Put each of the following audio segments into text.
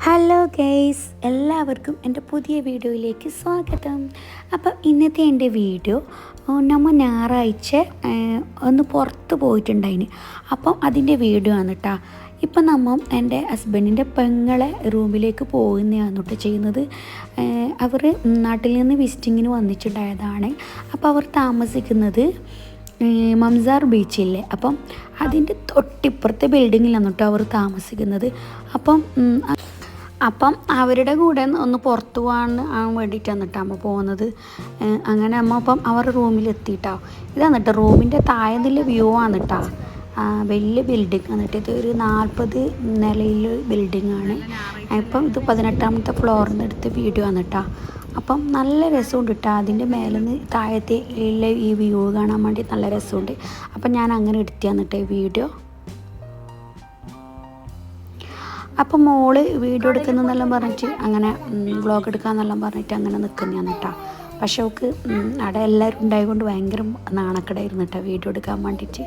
Hello guys, എല്ലാവർക്കും എൻ്റെ പുതിയ വീഡിയോയിലേക്ക് സ്വാഗതം. അപ്പം ഇന്നത്തെ എൻ്റെ വീഡിയോ നമ്മൾ ഞായറാഴ്ച ഒന്ന് പുറത്ത് പോയിട്ടുണ്ടായിന്. അപ്പം അതിൻ്റെ വീഡിയോ ആണ് കേട്ടോ. ഇപ്പം നമ്മൾ എൻ്റെ ഹസ്ബൻഡിൻ്റെ പെങ്ങളെ റൂമിലേക്ക് പോകുന്നതാണ് കേട്ടോ ചെയ്യുന്നത്. അവർ നാട്ടിൽ നിന്ന് വിസിറ്റിങ്ങിന് വന്നിട്ടുണ്ടായതാണ്. അപ്പോൾ അവർ താമസിക്കുന്നത് മംസാർ ബീച്ചില്ലേ, അപ്പം അതിൻ്റെ തൊട്ടിപ്പുറത്തെ ബിൽഡിങ്ങിലാണ് കേട്ടോ അവർ താമസിക്കുന്നത്. അപ്പം അവരുടെ കൂടെ ഒന്ന് പുറത്തു പോകാൻ വേണ്ടിയിട്ടാണ് കേട്ടോ അമ്മ പോകുന്നത്. അങ്ങനെ അമ്മ അപ്പം അവരുടെ റൂമിലെത്തിയിട്ടോ. ഇതാണ് കേട്ടോ റൂമിൻ്റെ താഴെന്നുള്ള വ്യൂ ആണ് കേട്ടോ. വലിയ ബിൽഡിംഗ് ആണ് കേട്ടോ. ഇതൊരു 40 നിലയിൽ ബിൽഡിങ്ങാണ്. ഇപ്പം ഇത് 18ാമത്തെ ഫ്ലോറിൽ നിന്ന് എടുത്ത വീഡിയോ ആണ് കേട്ടോ. അപ്പം നല്ല രസമുണ്ട് കേട്ടോ. അതിൻ്റെ മേലെ നിന്ന് താഴത്തെ ഈ വ്യൂ കാണാൻ വേണ്ടി നല്ല രസമുണ്ട്. അപ്പം ഞാൻ അങ്ങനെ എടുത്തതാണ് കേട്ടോ ഈ വീഡിയോ. അപ്പം മോള് വീഡിയോ എടുക്കുന്നതെന്നെല്ലാം പറഞ്ഞിട്ട് അങ്ങനെ വ്ളോഗ് എടുക്കാമെന്നെല്ലാം പറഞ്ഞിട്ട് അങ്ങനെ നിൽക്കുന്നതാണ് കേട്ടോ. പക്ഷെ അവൾക്ക് അവിടെ എല്ലാവരും ഉണ്ടായതുകൊണ്ട് ഭയങ്കര നാണക്കടായിരുന്നു കേട്ടോ വീഡിയോ എടുക്കാൻ വേണ്ടിയിട്ട്.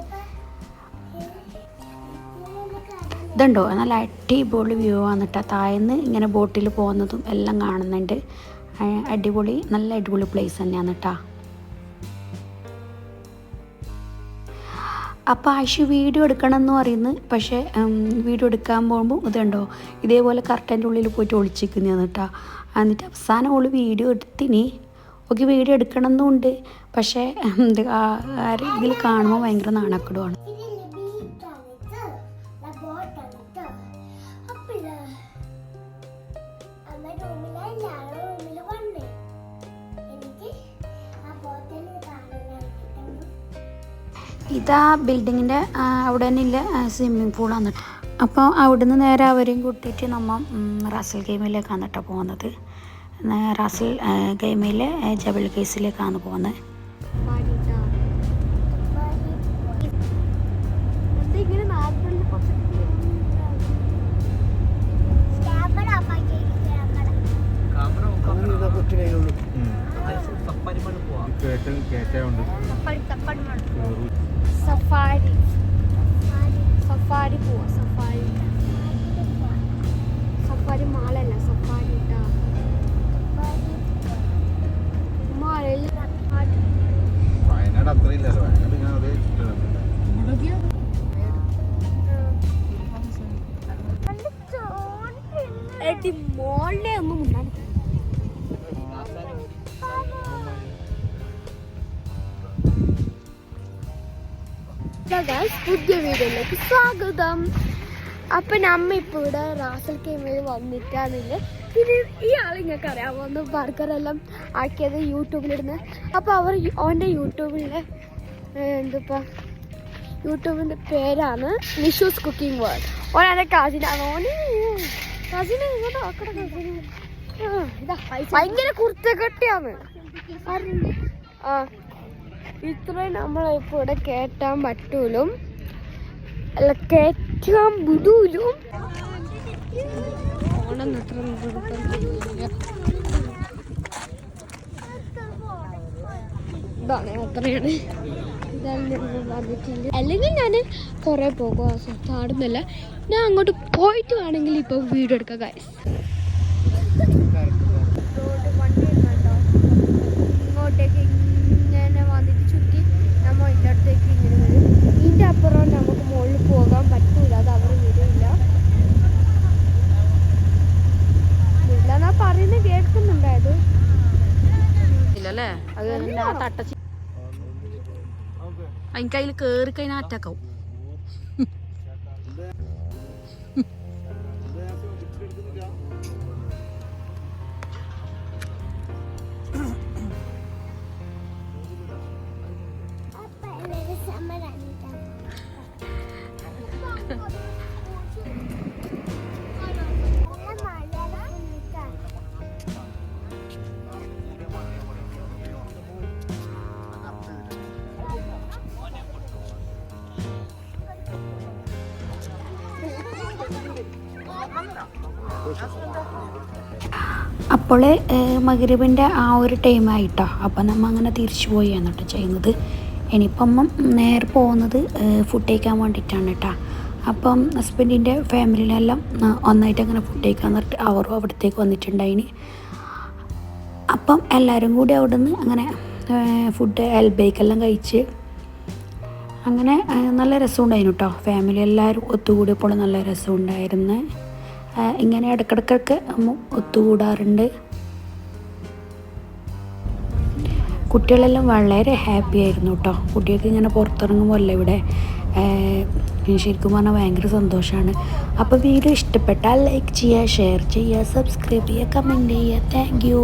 ഇതുണ്ടോ നല്ല അടിപൊളി വ്യൂ ആണ് കേട്ടോ. താഴേന്ന് ഇങ്ങനെ ബോട്ടിൽ പോകുന്നതും എല്ലാം കാണുന്നുണ്ട്. അടിപൊളി, നല്ല അടിപൊളി പ്ലേസ് തന്നെയാണ് കേട്ടോ. അപ്പോൾ ആശു വീഡിയോ എടുക്കണം എന്ന് പറയുന്നത്, പക്ഷേ വീഡിയോ എടുക്കാൻ പോകുമ്പോൾ ഇതുണ്ടോ ഇതേപോലെ കർട്ടൻ്റെ ഉള്ളിൽ പോയിട്ട് ഒളിച്ചിരിക്കുന്നതാണ് കേട്ടോ. എന്നിട്ട് അവസാനം ഓള് വീഡിയോ എടുത്തിനി. ഓക്കെ വീഡിയോ എടുക്കണം എന്നുണ്ട്, പക്ഷേ ഇതിൽ കാണുമ്പോൾ ഭയങ്കര നാണക്കെടുവാണ്. ഇതാ ബിൽഡിങ്ങിൻ്റെ അവിടെ തന്നെ ഇല്ല സ്വിമ്മിങ് പൂളാണ്. അപ്പോൾ അവിടുന്ന് നേരെ അവരെയും കൂട്ടിയിട്ട് നമ്മൾ റാസൽ ഗെയിമിലേക്കാണ് കേട്ടോ പോകുന്നത്. റാസൽ ഗെയിമിലെ ജബൽ കേസിലേക്കാണ് പോകുന്നത്. സഫാരി പോവാ. സഫാരി മാളല്ല, സഫാരി വയനാട് അത്ര ഇല്ലല്ലോ. വയനാട് ഞാൻ അതേ മോളിനെ ഒന്നും ഉണ്ടാകും. പുതിയ വീഡിയോയിലേക്ക് സ്വാഗതം. അപ്പം നമ്മ ഇപ്പോൾ ഇവിടെ റാസൽ ഗെയിമിൽ വന്നിട്ടാണില്ലേ. ഇത് ഈ ആളിങ്ങൾക്ക് അറിയാവുന്ന ബർഗറെല്ലാം ആക്കിയത് യൂട്യൂബിലിടുന്നത്. അപ്പോൾ അവർ ഓൻ്റെ യൂട്യൂബിൻ്റെ പേരാണ് നിഷൂസ് കുക്കിംഗ് വേൾഡ്. ഓനെ കസിനാണ്. കസിന് ഇങ്ങോട്ട് നോക്കണം. ഭയങ്കര കുർത്തക്കെട്ടിയാണ്. ഇത്രയും നമ്മളിപ്പോൾ ഇവിടെ കയറ്റാൻ പറ്റൂലും അല്ല കയറ്റാൻ വിടൂലും. ഇതാണ് അത്രയാണ്. അല്ലെങ്കിൽ ഞാൻ കുറേ പോകും ചാടുന്നില്ല. ഞാൻ അങ്ങോട്ട് പോയിട്ട് വേണമെങ്കിൽ ഇപ്പൊ വീഡിയോ എടുക്കാം ഗൈസ്. ഇങ്ങോട്ടേക്ക് ഇങ്ങനെ വന്നിട്ട് ചുറ്റി നമ്മൾ ഇതിൻ്റെ അടുത്തേക്ക് ഇങ്ങനെ വരും. ഇതിൻ്റെ അപ്പുറം നമുക്ക് മുകളിൽ പോകാൻ പറ്റൂല. അത് അവർ വിടില്ല. എന്നാ പറയുന്നത് കേൾക്കുന്നുണ്ടായത് ഇല്ലല്ലേ. അത് എനിക്ക് അതിൽ കയറി കഴിഞ്ഞാൽ അറ്റാക്കാവും. അപ്പോൾ മഗ്‌രിബിൻ്റെ ആ ഒരു ടൈമായിട്ടോ. അപ്പം നമ്മൾ അങ്ങനെ തിരിച്ചു പോയാണ് കേട്ടോ ചെയ്യുന്നത്. ഇനിയിപ്പം നേരെ പോകുന്നത് ഫുഡ് കഴിക്കാൻ വേണ്ടിയിട്ടാണ് കേട്ടോ. അപ്പം ഹസ്ബൻഡിൻ്റെ ഫാമിലിയിലെല്ലാം ഒന്നായിട്ട് അങ്ങനെ ഫുഡ് കഴിക്കാൻ പറഞ്ഞിട്ട് അവരും അവിടത്തേക്ക് വന്നിട്ടുണ്ടായിന്. അപ്പം എല്ലാവരും കൂടി അവിടെ നിന്ന് അങ്ങനെ ഫുഡ് എൽബേക്കെല്ലാം കഴിച്ച് അങ്ങനെ നല്ല രസമുണ്ടായിരുന്നു കേട്ടോ. ഫാമിലി എല്ലാവരും ഒത്തുകൂടിയപ്പോൾ നല്ല രസമുണ്ടായിരുന്നു. ഇങ്ങനെ ഇടയ്ക്കിടയ്ക്കൊക്കെ ഒത്തുകൂടാറുണ്ട്. കുട്ടികളെല്ലാം വളരെ ഹാപ്പി ആയിരുന്നു കേട്ടോ. കുട്ടികൾക്ക് ഇങ്ങനെ പുറത്തിറങ്ങുമ്പോൾ അല്ല ഇവിടെ ശരിക്കും പറഞ്ഞാൽ ഭയങ്കര സന്തോഷമാണ്. അപ്പോൾ വീഡിയോ ഇഷ്ടപ്പെട്ടാൽ ലൈക്ക് ചെയ്യുക, ഷെയർ ചെയ്യുക, സബ്സ്ക്രൈബ് ചെയ്യുക, കമൻറ്റ് ചെയ്യുക. Thank you.